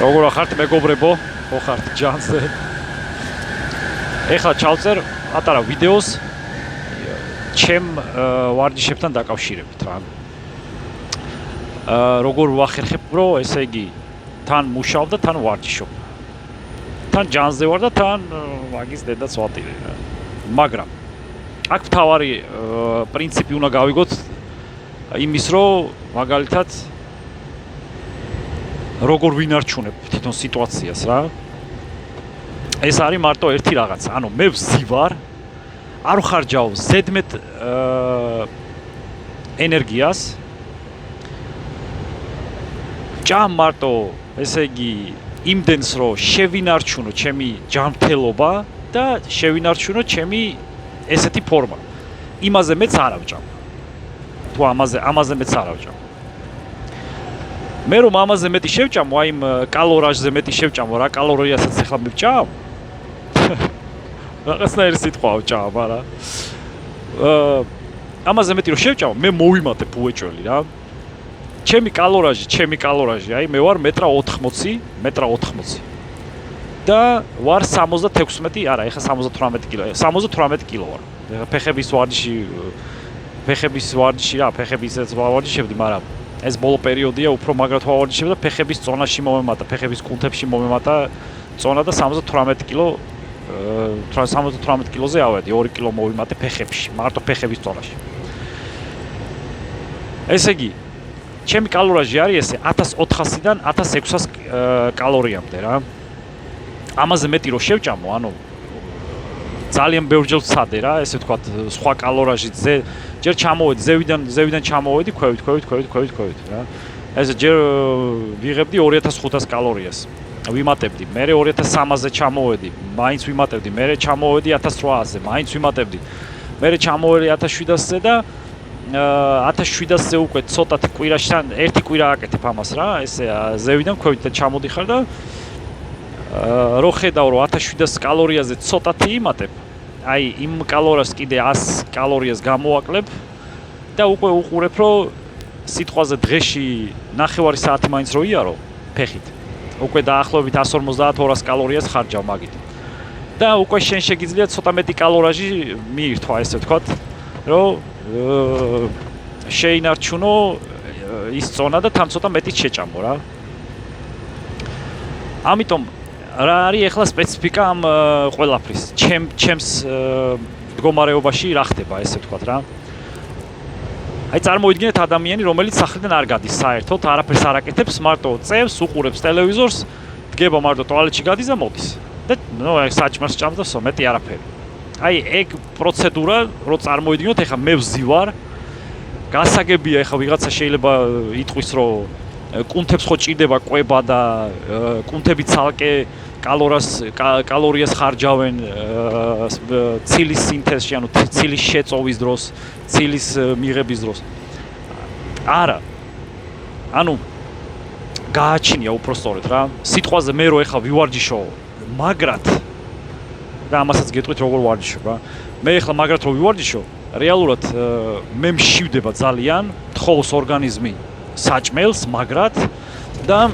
როგორ ახართ მეგობრებო, ხო ხართ ჯანზე. ეხლა ჩავწერ პატარა ვიდეოს ჩემ ვარჯიშებთან დაკავშირებით რა. როგორ ვახერხებ, რომ ესე იგი თან მუშავ და თან ვარჯიშობ. თან ჯანზე ვარ და თან მაგის დედაც ვატირე რა. მაგრამ აქ თავარი პრინციპი უნდა გავიგოთ იმის, რომ მაგალითად როგორ ვინარჩუნებ თვითონ სიტუაციას რა. ეს არის მარტო ერთი რაღაცა. ანუ მე ვზივარ, არ ვხარჯავ ზედმეტ ენერგიას. ჭამ მარტო, ესე იგი, იმდენს რომ შევინარჩუნო ჩემი ჯანმრთელობა და შევინარჩუნო ჩემი ესეთი ფორმა. იმაზე მეც არ ავჭამ. თუ ამაზე მეც არ ავჭამ. მე რომ ამაზე მეტი შევჭამო, აი იმ კალორაჟზე მეტი შევჭამო, რა კალორიასაც ახლა მივჭამ? რაღაცნაირი სიტყვა ავჭამ, არა. ამაზე მეტი რომ შევჭამო, მე მოვიმატებ უეჭველი რა. ჩემი კალორაჟი, აი მე ვარ 1.80 m. და ვარ 76, არა, ეხლა 78 კილო. 78 კილო ვარ. ფეხების ვარჯიში რა, ფეხებისაც ვარჯიშებდი, მაგრამ ეს ბოლო პერიოდია, უფრო მაგრად ვავარჯიშებ და ფეხების ზონაში მომემატა, ფეხების კუნთებში მომემატა ზონა და 78 კილო 78 კილოზე ავედი, 2 კილო მოვიმატე ფეხებში, მარტო ფეხების ზონაში. ესე იგი, ჩემი კალორიაჟი არის ესე 1400-დან 1600 კალორიამდე რა. ამაზე მეტი რო შევჭამო, ანუ ძალიან ბევრჯერ ვცადე რა, ესე ვთქვათ, სხვა კალორიაჟით ჯერ ჩამოვედი ზევიდან ჩამოვედი, ქვევით რა. ესე ჯერ ვიღებდი 2500 კალორიას. ვიმატებდი, მერე 2300-ზე ჩამოვედი, მაინც ვიმატებდი, მერე ჩამოვედი 1800-ზე, მაინც ვიმატებდი. მერე ჩამოვედი 1700-ზე და 1700-ზე უკვე ცოტათი კვირაშთან ერთი კვირა აკეთებ ამას რა, ესე ზევიდან ქვევით ჩამოდიხარ და რო ხედავ რომ 1700 კალორიაზე ცოტათი იმატებ, აი იმ კალორიას კიდე 100 კალორიას გამოვაკლებ და უკვე უყურებ რომ სიტყვაზე დღეში ნახევარი საათი მაინც რო იარო ფეხით. უკვე დაახლოებით 150-200 კალორიას ხარჯავ მაგით. და უკვე შენ შეგიძლია ცოტა მეტი კალორიაჟი მიირთვა, ესე ვთქვათ, რომ შეინარჩუნო ის ზონა და თან ცოტა მეტი შეჭამო რა. ამიტომ რა არის ახლა სპეციფიკა ამ ყველაფრის? ჩემს მდგომარეობაში რა ხდება, ესე ვთქვათ რა. აი წარმოვიდგინეთ ადამიანი, რომელიც სახლიდან არ გადის საერთოდ, არაფერს არ აკეთებს, მარტო წევს, უყურებს ტელევიზორს, დგება მარტო ტუალეტში გადის და მოდის. და ნუ აი საჭმელს ჭამს და მეტი არაფერი. აი ეგ პროცედურა, რო წარმოვიდგინოთ, ეხლა მე ვზივარ, გასაგებია, ეხლა ვიღაცა შეიძლება იტყვის, რომ კუნთებს ხო ჭირდება კვება და კუნთები ცალკე კალორიას ხარჯავენ ცილის სინთეზში, ანუ ცილის შეწოვის დროს, ცილის მიღების დროს. არა. ანუ გააჩნია უпростоრეთ რა. სიტყვაზე მე რო ეხლა ვივარჯიშო მაგრად და ამასაც გეტყვით როგორ ვარჯიშობ რა. მე ეხლა მაგრად რო ვივარჯიშო, რეალურად მე მშივდება ძალიან, თხოვს ორგანიზმი საჭმელს მაგრად და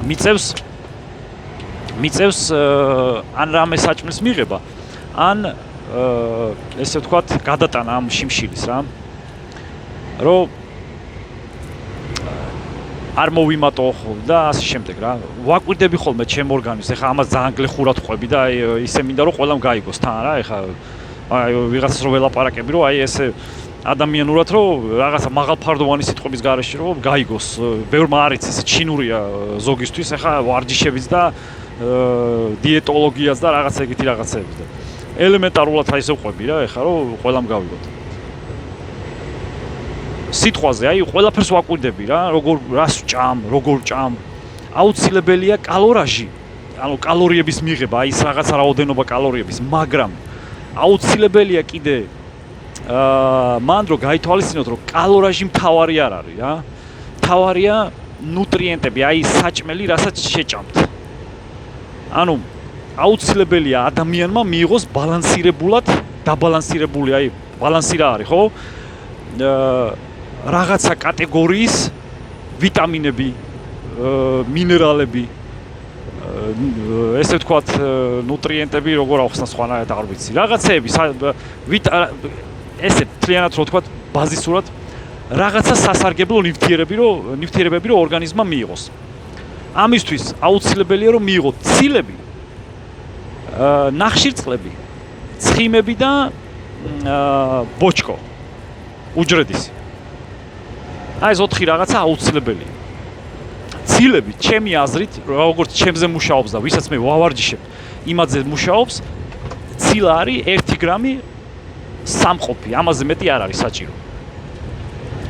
მიწევს ან რამე საჭმელს მიღება, ან ესე ვთქვათ, გადატანა ამ შიმშილის რა. რომ არ მოვიმატო და ასე შემდეგ რა. ვაკვირდები ხოლმე ჩემ ორგანიზმს, ეხლა ამას ძალიან გლეხურად ყვები და აი ისე მინდა რომ ყველამ გაიგოს თან რა, ეხლა აი ვიღაცას რო ველაპარაკები, რომ აი ესე ადამიანურად რომ რაღაცა მაღალფარდოვანი სიტყვების გარეშე რომ გაიგოს. ბევრმა არ იცის, ჩინურია ზოგისთვის, ეხლა ვარჯიშებიც და დიეტოლოგიაც და რაღაცა ეგეთი რაღაცები და ელემენტარულად აი ესე ვყვები რა, ეხლა რომ ყველამ გავიგოთ. სიტყვაზე აი ყველაფერს ვაკვირდები რა, რას ვჭამ, როგორ ვჭამ. აუცილებელია კალორიაჟი, ანუ კალორიების მიღება, აი ეს რაღაცა რაოდენობა კალორიების, მაგრამ აუცილებელია კიდე მან რო გაითვალისწინოთ, რომ კალორიაჟი მთავარი არ არის რა. მთავარია ნუტრიენტები, აი საჭმელი, რასაც შეჭამთ. ანუ აუცილებელია ადამიანმა მიიღოს ბალანსირებულად, დაბალანსირებული, აი ბალანსი რა არის, ხო? რაღაცა კატეგორიის ვიტამინები, მინერალები, ესე ვთქვათ, ნუტრიენტები, როგორ ახსნა სხვანაირად არ ვიცი. რაღაცეები, ესე მთლიანად რო ვთქვათ, ბაზისურად რაღაცა სასარგებლო ნივთიერებები რო ორგანიზმმა მიიღოს. ამისთვის აუცილებელია რომ მიიღოთ ცილები, ნახშირწყლები, ცხიმები და ბოჭკო, უჯრედისი. აი ეს 4 რაღაცა აუცილებელია. ცილები, ჩემი აზრით, როგორც ჩემზე მუშაობს და ვისაც მე ვავარჯიშებ, იმაზე მუშაობს, ცილა არის 1 გრამი სამყოფი, ამაზე მეტი არ არის საჭირო.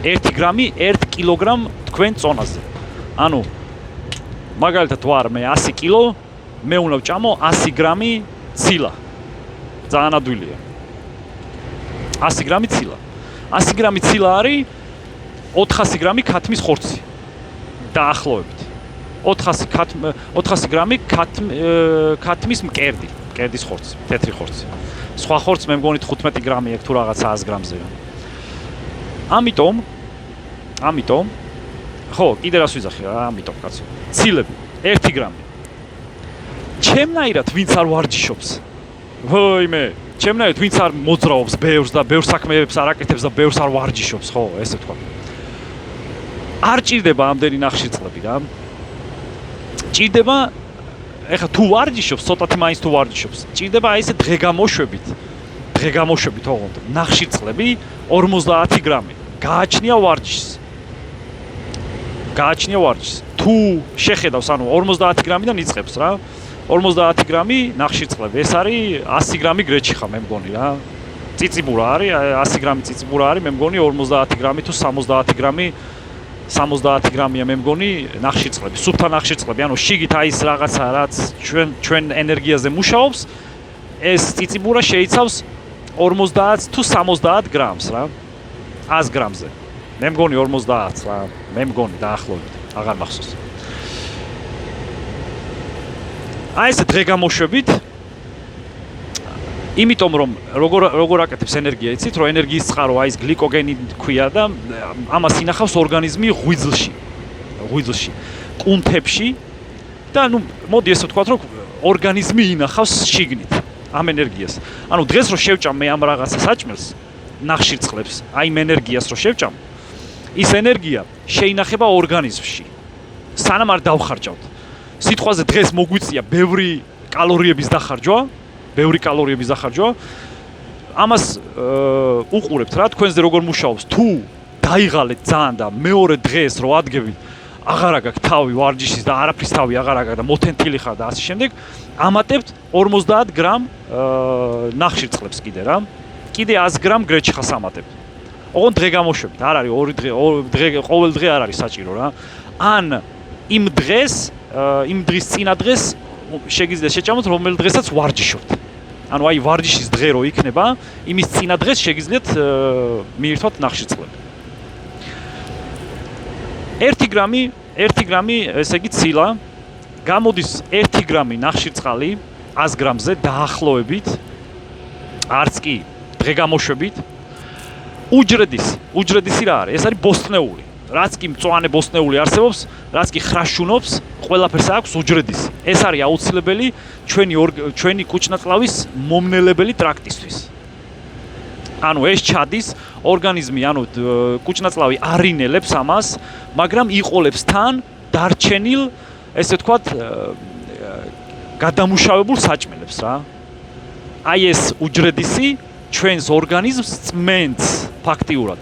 1 გრამი 1 კილოგრამ თქვენ წონაზე. ანუ მაგალითად ვარ მე 100 კილო, მე უნდა ვჭამო 100 გრამი ცილა. ძალიან ადვილია. 100 გრამი ცილა. 100 გრამი ცილა არის 400 გრამი ქათმის ხორცი. დაახლოებით. 400 გრამი ქათმის მკერდის ხორცი, თეთრი ხორცი. სხვა ხორცს მე მგონი 15 გრამი აქვს თუ რაღაცა 100 გრამზეა. ამიტომ ხო, კიდე რას ვიზახი რა, ამიტომ კაცო. ცილები 1 გრამი. ჩემნაირად ვინც არ ვარჯიშობს. ვოიმე, ჩემნაირად ვინც არ მოძრაობს ბევრს და ბევრ საქმეებს არ აკეთებს და ბევრს არ ვარჯიშობს, ხო, ესე ვთქვა. არ ჭირდება ამდენი ნახშირწყლები რა. ჭირდება ეხა თუ ვარჯიშობს, ცოტათი მაინც თუ ვარჯიშობს. ჭირდება აი ესე დღეგამოშვებით ოღონდ ნახშირწყლები 50 გრამი. გააჩნია ვარჯიშს. თუ შეხედავს, ანუ 50 გრამიდან იწყებს რა. 50 გრამი ნახშირწყლები. ეს არის 100 გრამი გრეჩიხა მე მგონი რა. ციციბურა არის, 100 გრამი ციციბურა არის, მე მგონი 50 გრამი თუ 70 გრამი 70 გრამია მე მგონი ნახშირწყლები, სუფთა ნახშირწყლები, ანუ შიგით აი ეს რაღაცა რაც ჩვენ ენერგიაზე მუშაობს, ეს ციციბურა შეიცავს 50 თუ 70 გრამს რა. 100 გრამზე. მე მგონი 50 რა, მე მგონი დაახლოებით, აღარ მახსოვს. აი ეს დღეგამოშვებით იმიტომ რომ როგორ აკეთებს ენერგია, იცით, რომ ენერგიის წყარო აი ეს გლიკოგენი ქვია და ამას ინახავს ორგანიზმი ღვიძლში, კუნთებში და ნუ მოდი ესე ვთქვათ, რომ ორგანიზმი ინახავს შიგნით ამ ენერგიას. ანუ დღეს რო შევჭამ მე ამ რაღაცა საჭმელს, ნახშირწყლებს, აი იმ ენერგიას რო შევჭამ, ის ენერგია შეინახება ორგანიზმში. სანამ არ დავხარჯავთ. სიტყვაზე დღეს მოგვიწია ბევრი კალორიების დახარჯვა. ამას უყურებთ რა, თქვენზე როგორ მუშაობს. თუ დაიღალეთ ძალიან და მეორე დღეს რო ადგებით, აღარ აგაქვს თავი ვარჯიშის და არაფრის თავი აღარ აგაქვს და მოთენთილი ხარ და ასე შემდეგ, ამატებთ 50 გრამ ნახშირწყლებს კიდე რა. კიდე 100 გრამ გრეჩხას ამატებთ. ოღონდ დღეგამოშვებით, არ არის 2 დღე, ყოველ დღე არ არის საჭირო რა. ან იმ დღის წინა დღეს შეგიძლიათ შეჭამოთ, რომელ დღესაც ვარჯიშობთ. ანუ აი ვარჯიშის დღე რო იქნება, იმის წინა დღეს შეგიძლიათ მიირთვათ ნახშირწყლები. 1 გრამი, ესე იგი ცილა, გამოდის 1 გრამი ნახშირწყალი 100 გრამზე დაახლოებით, არც კი დღეგამოშვებით. უჯრედისი რა არის? ეს არის ბოსტნეული. რაც კი მწვანე ბოსტნეული არსებობს, რაც კი ხრაშუნობს, ყველაფერს აქვს უჯრედისი. ეს არის აუცილებელი ჩვენი კუჭნაწლავის მომნელებელი ტრაქტისთვის. ანუ ეს ჩადის ორგანიზმი, ანუ კუჭნაწლავი არინელებს ამას, მაგრამ იყოლებს თან დარჩენილ, ესე ვთქვათ, გადამუშავებულ საჭმელებს რა. აი ეს უჯრედისი ჩვენს ორგანიზმს წმენს ფაქტიურად.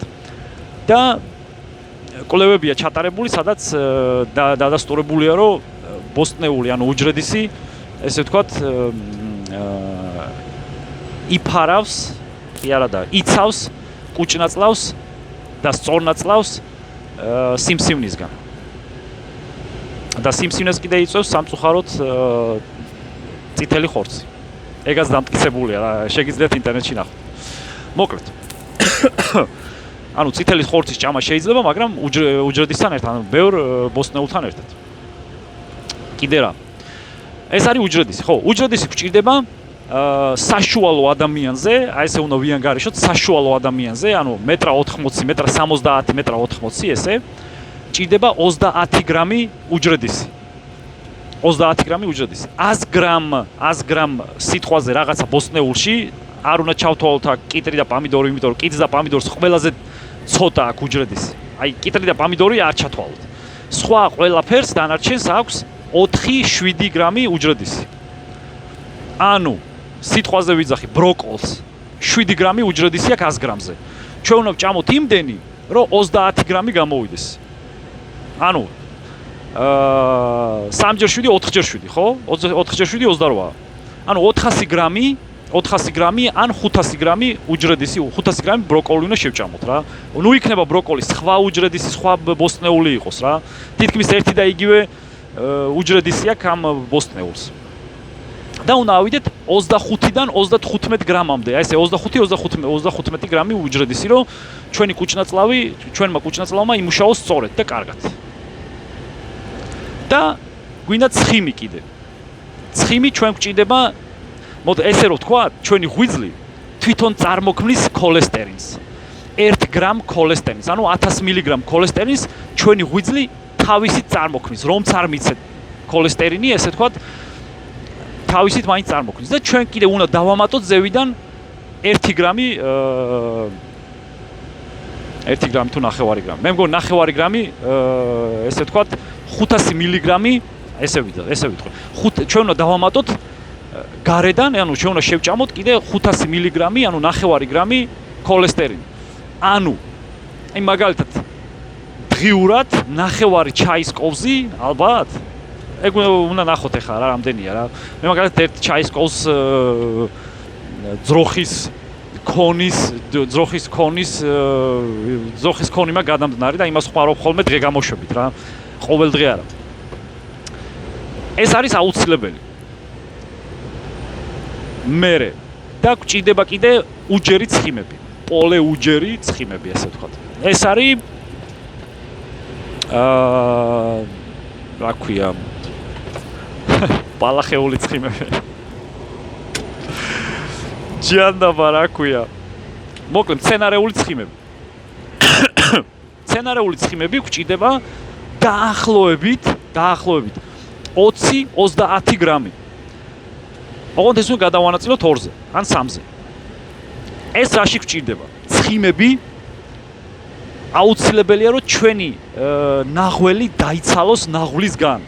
და კვლევებია ჩატარებული, სადაც დადასტურებულია, რომ ბოსტნეული, ანუ უჯრედისი, ესე ვთქვათ, იფარავს, კი არა და იცავს კუჭნაწლავს და სწორნაწლავს სიმსივნისგან. და სიმსივნეს კიდე იწვევს სამწუხაროდ წითელი ხორცი. ეგაც დამტკიცებულია რა, შეგიძლიათ ინტერნეტში ნახოთ. მოკლედ. ანუ წითელი ხორცის ჭამა შეიძლება, მაგრამ უჯრედისთან ერთად, ანუ ბევრ ბოსტნეულთან ერთად. კიდე რა. ეს არის უჯრედისი, ხო? უჯრედისი გვჭირდება საშუალო ადამიანზე, აი ესე უნდა ვიანგარიშოთ, საშუალო ადამიანზე, ანუ 1.80 მ, 1.70 მ, 1.80 ესე. ჭირდება 30 გრამი უჯრედისი. 30 გრამი უჯრედისი. 100 გრამ სიტყვაზე რაღაცა ბოსტნეულში არ უნდა ჩავთვალოთ აქ კიტრი და პომიდორი, იმიტომ რომ კიტრს და პომიდორს ყველაზე ცოტა აქვს უჯრედისი. აი კიტრი და პომიდორი არ ჩათვალოთ. სხვა ყველაფერს დანარჩენს აქვს 4-7 გრამი უჯრედისი. ანუ სიტყვაზე ვიძახი ბროკოლს 7 გრამი უჯრედისი აქვს 100 გრამზე. ჩვენ უნდა ვჭამოთ იმდენი, რომ 30 გრამი გამოვიდეს. ანუ 3x7 4x7, ხო? 4x7 28-ა. ანუ 400 გრამი ან 500 გრამი უჯრედისი, 500 გრამი ბროკოლი უნდა შევჭამოთ რა. ნუ იქნება ბროკოლი სხვა უჯრედისი, სხვა ბოსტნეული იყოს რა. თითქმის ერთი და იგივე უჯრედისი აქვს ამ ბოსტნეულს. და უნდა ავიდეთ 25-დან 35 გრამამდე. აი ესე 25 გრამი უჯრედისი, რომ ჩვენმა კუჭნაწლავმა იმუშაოს სწორედ და კარგად. და გვინდა ცხიმი კიდე. ცხიმი ჩვენ გვჭირდება, ესე რომ ვთქვა, ჩვენი ღვიძლი თვითონ წარმოქმნის ქოლესტერინს. 1 გრამ ქოლესტერინს, ანუ 1000 მგ ქოლესტერინს ჩვენი ღვიძლი თავისით წარმოქმნის, რომც არ მიცეთ ქოლესტერინი, ესე ვთქვათ, თავისით მაინც წარმოქმნის და ჩვენ კიდე უნდა დავამატოთ ზევიდან 1 გრამი 1 გრამი თუ 9 გრამი. მე მგონი 9 გრამი ესე ვთქვათ 500 მგ ესე ვიტყვი. ჩვენ უნდა დავამატოთ გარედან, ანუ ჩვენ უნდა შევჭამოთ კიდე 500 მგ, ანუ 9 გრამი ქოლესტერინი. ანუ აი მაგალითად დღიურად 9 ჩაის კვოზი ალბათ ეგ უნდა ნახოთ ახლა რა რამდენია რა. მე მაგალითად ერთ ჩაის კვოზს ძროხის ქონი მაგ გადამდნარი და იმას ხმარობ ხოლმე დღე გამოშვებით რა. ყოველ დღე არა. ეს არის აუცილებელი. მერე და გვჭირდება კიდე უჯერი ცხიმები. პოლე უჯერი ცხიმები ასე ვთქვათ. ეს არის რა ქვია ბალახეული ცხიმები. ჯანდაბა რა ქვია. მოკლედ მცენარეული ცხიმები. მცენარეული ცხიმები გვჭირდება დაახლოებით 20-30 გრამი. ოღონდ ეს უნდა გადავანაწილოთ 2-ზე ან 3-ზე. ეს რაში გვჭირდება? ცხიმები აუცილებელია რომ ჩვენი ნაღველი დაიცალოს ნაღვლისგან.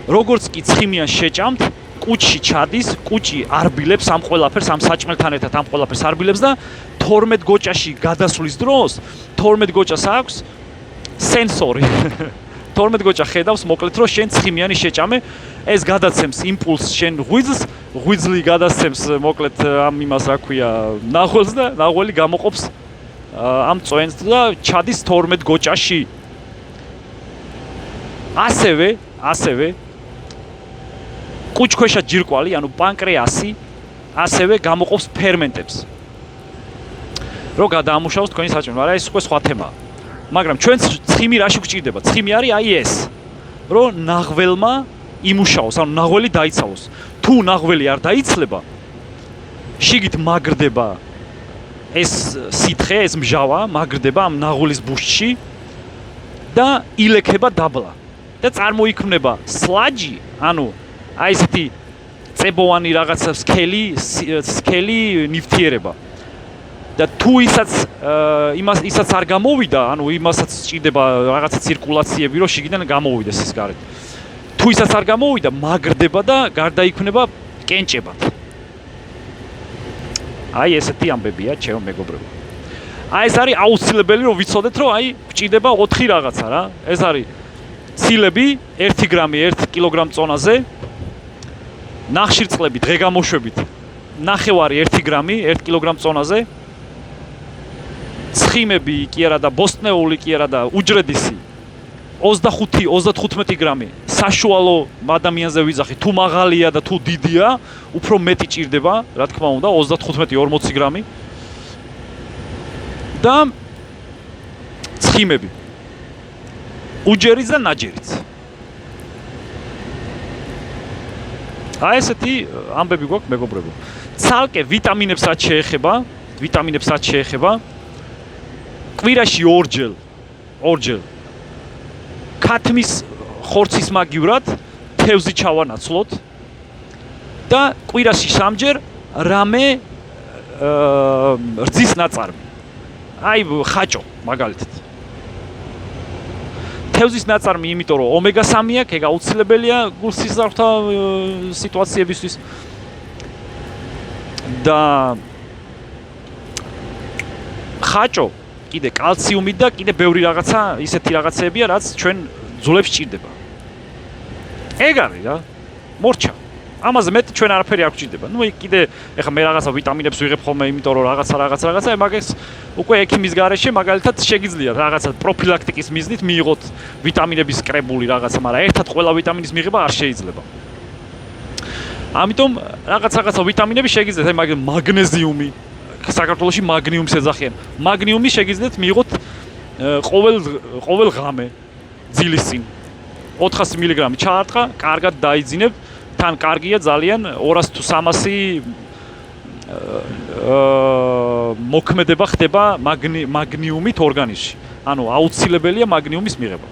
როგორც კი ცხიმიან შეჭამთ, კუჭში ჩადის, კუჭი არბილებს ამ ყველაფერს, ამ საჭმელთან ერთად ამ ყველაფერს არბილებს და 12 გოჭაში გადასვლის დროს 12 გოჭას აქვს სენსორი. 12 გოჭა ხედავს მოკლედ რომ შენ ცხიმიანი შეჭამე, ეს გადაცემს იმპულსს შენ ღვიძლს, ღვიძლი გადაცემს მოკლედ ამ იმას რა ქვია, ნახველს და ნაღველი გამოყოფს ამ წვენს და ჩადის 12 გოჭაში. ასევე კუჭქვეშა ჯირკვალი, ანუ პანკრეასი, ასევე გამოყოფს ფერმენტებს. რო გადაამუშავოს თქვენი საჭმელი, მაგრამ ეს უკვე სხვა თემაა. მაგრამ ჩვენ ცხიმი რაში გვჭირდება? ცხიმი არის აი ეს, რომ ნახველმა იმუშაოს, ანუ ნაღველი დაიცალოს. თუ ნაღველი არ დაიცლება, შიგით მაგრდება ეს სითხე, ეს მჟავა, მაგრდება ამ ნაღველის ბუშტში და ილექება დაბლა. და წარმოიქმნება სლაჯი, ანუ აი ესეთი წებოვანი რაღაცა სქელი ნივთიერება. და თუ ისაც არ გამოვიდა, ანუ იმასაც სჭირდება რაღაცა ცირკულაციები, რომ შიგიდან გამოვიდეს ის გარეთ. თუ ისაც არ გამოვიდა, მაგრდება და გარდაიქმნება კენჭებად. აი ესეთი ამბებია, ჩემო მეგობრებო. აი ეს არის აუცილებელი, რომ ვიცოდეთ, რომ აი გვჭირდება 4 რაღაცა რა. ეს არის ცილები 1 გრამი 1 კილოგრამ წონაზე, ნახშირწყლები დღე გამოშვებით 9 1 გრამი 1 კილოგრამ წონაზე, ცხიმები კი არა და ბოსტნეული კი არა და უჯრედისი 25-35 გრამი საშუალო ადამიანზე ვიძახი, თუ მაღალია და თუ დიდია, უფრო მეტი ჭირდება, რა თქმა უნდა, 35-40 გრამი. და ცხიმები უჯერიც და ნაჯერიც. აი ესეთი ამბები გვაქვს მეგობრებო. ცალკე ვიტამინებსაც შეეხება, კვირაში ორჯერ ქათმის ხორცის მაგივრად თევზი ჩავანაცვლოთ და კვირაში 3-ჯერ რამე რძის ნაწარმი. აი ხაჭო მაგალითად. თევზის ნაწარმი, იმიტომ რომ ომეგა-3 აქვს, ეგ აუცილებელია გულსიზრახთა სიტუაციებისთვის. და ხაჭო, კიდე კალციუმი და კიდე ბევრი რაღაცა, ისეთი რაღაცებია, რაც ჩვენ ძვლებს ჭირდება. ეგ არის რა, მორჩა. ამაზე მეტი ჩვენ არაფერი არ გვჭირდება. ნუ იქ კიდე ეხლა მე რაღაცა ვიტამინებს ვიღებ ხოლმე, იმიტომ რომ რაღაცა, მაგას უკვე ექიმის გარეშე მაგალითად შეგიძლია რაღაცა პროფილაქტიკის მიზნით მიიღოთ ვიტამინების კრებული რაღაცა, მაგრამ ერთად ყველა ვიტამინის მიღება არ შეიძლება. ამიტომ რაღაცა ვიტამინები შეგიძლიათ, აი მაგნეზიუმი, საქართველოში მაგნიუმს ეძახიან. მაგნიუმი შეგიძლიათ მიიღოთ ყოველ ღამე ძილის წინ. 400 მგ ჩაარტყა, კარგად დაიძინებ. თან კარგია ძალიან 200 თუ 300 მოქმედება ხდება მაგნიუმით ორგანიზმში. ანუ აუცილებელია მაგნიუმის მიღება.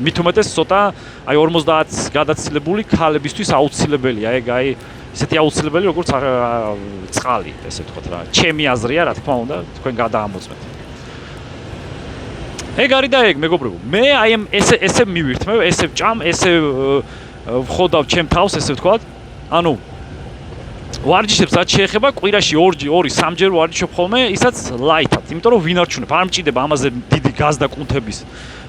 მით უმეტეს ცოტა აი 50 გადაცილებული ქალებისთვის აუცილებელია. ეგ აი ისეთი აუცილებელი როგორც წყალი, ესე ვთქვათ რა. ჩემი აზრია, რა თქმა უნდა, თქვენ გადაამოწმეთ. ეგ არის და ეგ მეგობრებო. მე აი ესე მივირთმევ, ესე ვჭამ, ესე ვხოდავ ჩემ თავს, ესე ვთქვათ. ანუ ვარჯიშებს რაც შეეხება, კვირაში 2-3-ჯერ ვარჯიშობ ხოლმე, ისაც ლაითად, იმიტომ რომ ვინარჩუნებ, არ მჭირდება ამაზე დიდი გაზ და კუნთების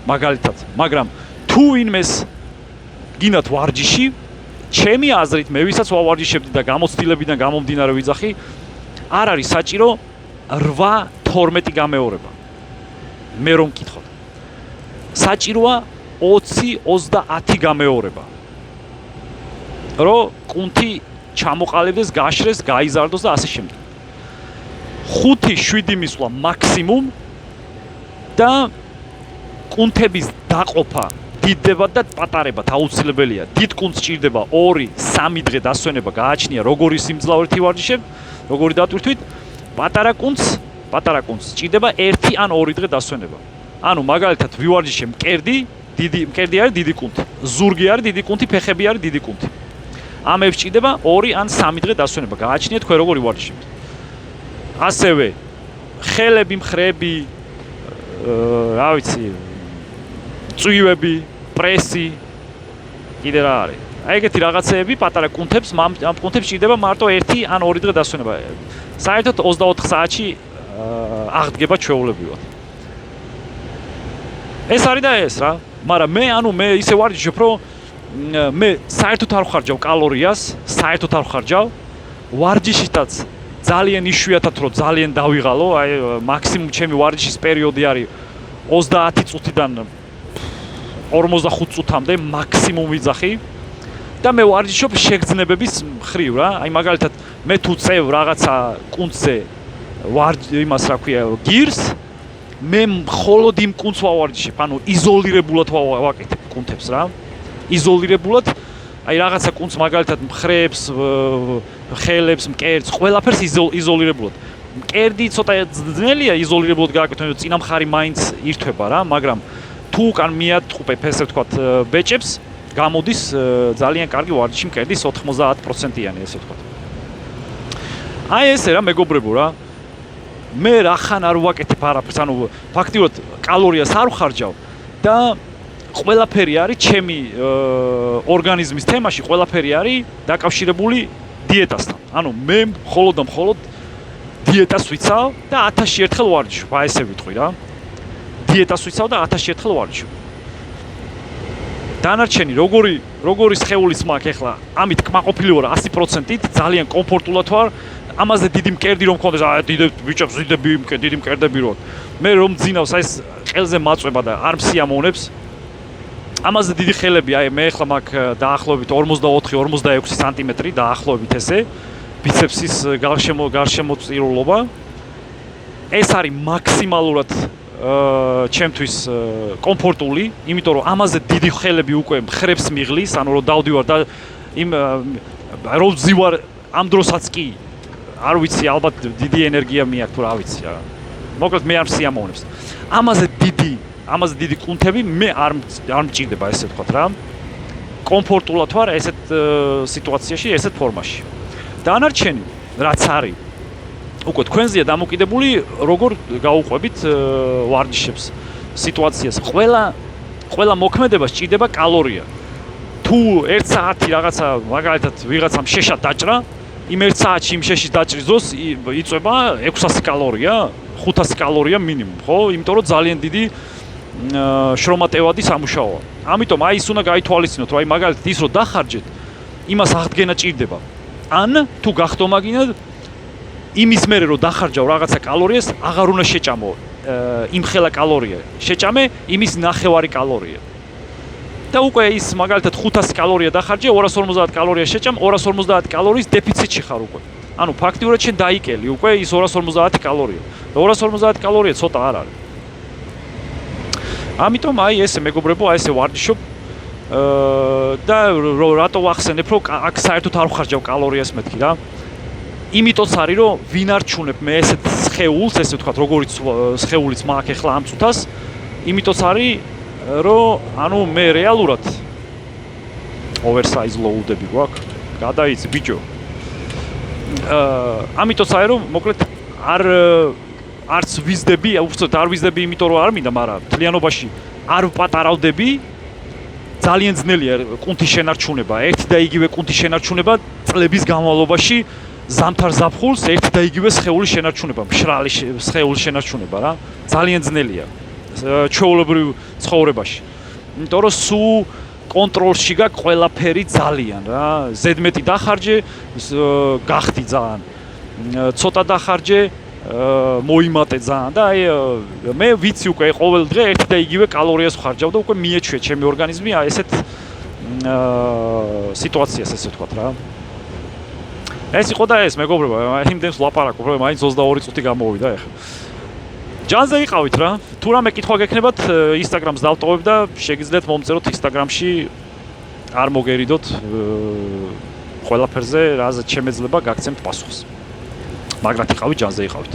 მაგალითად. მაგრამ თუ ვინმეს გინდათ ვარჯიში, ჩემი აზრით, მე ვისაც ვავარჯიშებდი და გამოცდილებიდან გამომდინარე ვიძახი, არ არის საჭირო 8-12 გამეორება. მე რომ მკითხოთ. საჭიროა 20-30 გამეორება. რომ კუნთი ჩამოყალიბდეს, გაშრეს, გაიზარდოს და ასე შემდეგ. 5-7 მისვლა მაქსიმუმ და კუნთების დაყოფა დიდებად და პატარებად აუცილებელია. დიდ კუნთს ჭირდება 2-3 დღე დასვენება, გააჩნია როგორი სიმძლავრეთი ვარჯიშებ, როგორი დატვირთვით. პატარა კუნთს ჭირდება 1 ან 2 დღე დასვენება. ანუ მაგალითად ვივარჯიშებ მკერდი არის დიდი კუნთი, ზურგი არის დიდი კუნთი, ფეხები არის დიდი კუნთი. ამებს ჭირდება 2 ან 3 დღე დასვენება. გააჩნიეთ თქვენ როგორი ვარჯიშებთ. ასევე ხელები, მხრები, რა ვიცი, წვივები, პრესი, კიდე რა არის. აი ეგეთი რაღაცეები პატარა კუნთებს, ამ კუნთებს ჭირდება მარტო 1 ან 2 დღე დასვენება. საერთოდ 24 საათში აღდგება ჩვეულებრივად. ეს არის და ეს რა. მაგრამ მე ისე ვარჯიშობ, რომ მე საერთოდ არ ვხარჯავ კალორიას, საერთოდ არ ვხარჯავ. ვარჯიშითაც ძალიან იშვიათად რომ ძალიან დავიღალო, აი მაქსიმუმ ჩემი ვარჯიშის პერიოდი არის 30 წუთიდან 45 წუთამდე მაქსიმუმ ვიძახი. და მე ვარჯიშობ შეგრძნებების მხრივ რა. აი მაგალითად მე თუ წევ რაღაცა კუნთზე იმას რა ქვია, გირს, მე მხოლოდ იმ კუნთს ვავარჯიშებ, ანუ იზოლირებულად ვაკეთებ კუნთებს რა. იზოლირებულად, აი რაღაცა კუნთს მაგალითად მხრებს, ხელებს, მკერდს, ყველაფერს იზოლირებულად. მკერდი ცოტა ძნელია იზოლირებულად გააკეთო, წინა მხარი მაინც ირთვება რა, მაგრამ თუ უკან მიატყუპებ, ესე ვთქვათ, ბეჭებს, გამოდის ძალიან კარგი ვარჯიში მკერდის 90%-იანი, ესე ვთქვათ. აი ესე რა მეგობრებო რა. მე რახან არ ვაკეთებ არაფერს, ანუ ფაქტიურად კალორიას არ ვხარჯავ და ყველაფერი არის ჩემი ორგანიზმის თემაში, ყველაფერი არის დაკავშირებული დიეტასთან. ანუ მე მხოლოდ დიეტას ვიცავ და 1000-ში ერთხელ ვარჯიშობ, აი ესე ვიტყვი რა. დიეტას ვიცავ და 1000-ში ერთხელ ვარჯიშობ. დანარჩენი როგორი სხეულის მაქვს ახლა, ამით კმაყოფილი ვარ 100%-ით, ძალიან კომფორტულად ვარ. ამაზე დიდი მკერდი რომ მქონდეს, აი დიდ ბიჭებს დიდი მკერდები რო. მე რომ ძინავს აი ეს ყელზე მაწვება და არ მსიამოვნებს. ამაზე დიდი ხელები, აი მე ახლა მაქვს დაახლოებით 44-46 სანტიმეტრი დაახლოებით ესე. ბიცეპსის გარშემოწირულობა. ეს არის მაქსიმალურად ჩემთვის კომფორტული, იმიტომ რომ ამაზე დიდი ხელები უკვე მხრებს მიღლის, ანუ რომ დავდივარ და იმ რომ ვზივარ ამ დროსაც კი არ ვიცი, ალბათ დიდი ენერგია მიაქვს თუ რა ვიცი რა. მოკლედ მე არ მსიამოვნებს. ამაზე დიდი ამაზე დიდი კუნთები მე არ მჭირდება ესე ვთქვათ რა. კომფორტულად ვარ ესეთ სიტუაციაში, ესეთ ფორმაში. დანარჩენი რაც არის უკვე თქვენზეა დამოკიდებული როგორ გაუყვებით ვარჯიშებს სიტუაციას. ყველა მოქმედებას ჭირდება კალორია. თუ 1 საათი რაღაცა მაგალითად ვიღაცამ შეშა დაჭრა, იმ 1 საათში იმ შეშის დაჭრის დროს იწვება 600 კალორია, 500 კალორია მინიმუმ, ხო? იმიტომ რომ ძალიან დიდი შრომატევადი სამუშაოა. ამიტომ აი ის უნდა გაითვალისწინოთ, რომ აი მაგალითად ის რომ დახარჯეთ, იმას აღდგენა ჭირდება. ან თუ გახტომაგინად იმის მერე რომ დახარჯავ რაღაცა კალორიას, აღარ უნდა შეჭამო იმ ხელა კალორია. შეჭამე იმის ნახევარი კალორია. და უკვე ის მაგალითად 500 კალორია დახარჯე, 250 კალორია შეჭამ, 250 კალორიის დეფიციტში ხარ უკვე. ანუ ფაქტიურად შენ დაიკელი უკვე ის 250 კალორია. და 250 კალორია ცოტა არ არის. ამიტომ აი ესე მეგობრებო, აი ესე ვარჯიშობ და რატო ვახსენებ, რომ აქ საერთოდ არ ვხარჯავ კალორიას მეთქი რა. იმიტოც არის, რომ ვინ არჩუნებ მე ესეთ სხეულს, ესე ვთქვათ, როგორიც სხეულიც მაქვს ახლა ამ წუთას, იმიტოც არის, რომ ანუ მე რეალურად oversize load-ები გვაქვს. გადაიცი ბიჭო. ამიტოც არის, რომ მოკლედ არც ვიზდები, უბრალოდ არ ვიზდები, იმიტომ რომ არ მინდა, მაგრამ თლიანობაში არ ვპატარავდები. ძალიან ძნელია კუნთის შენარჩუნება, ერთი და იგივე კუნთის შენარჩუნება წლების განმავლობაში ზამთარ ზაფხულს ერთი და იგივე სხეულის შენარჩუნება, მშრალი სხეულის შენარჩუნება რა. ძალიან ძნელია ჩვეულებრივ ცხოვრებაში. იმიტომ რომ სულ კონტროლში გაქვს ყველაფერი ძალიან რა. ზედმეტი დახარჯე, გახდი ძალიან. ცოტა დახარჯე, მოიმატე ძალიან და აი მე ვიცი უკვე ყოველ დღე ერთი და იგივე კალორიას ვხარჯავ და უკვე მიეჩვია ჩემი ორგანიზმი აი ესეთ სიტუაციას ესე ვთქვათ რა. ეს იყო და ეს მეგობრებო, აი იმდენს ვლაპარაკობ, რომ მაინც 22 წუთი გამოვიდა ახლა. ჯანზე იყავით რა. თუ რამე კითხვა გექნებათ, Instagram-ს დავტოვებ და შეგიძლიათ მომწეროთ Instagram-ში არ მოგერიდოთ ყველაფერზე, რაზეც შემეძლება გაგცემთ პასუხს. მაგრად იყავით, ჯანზე იყავით.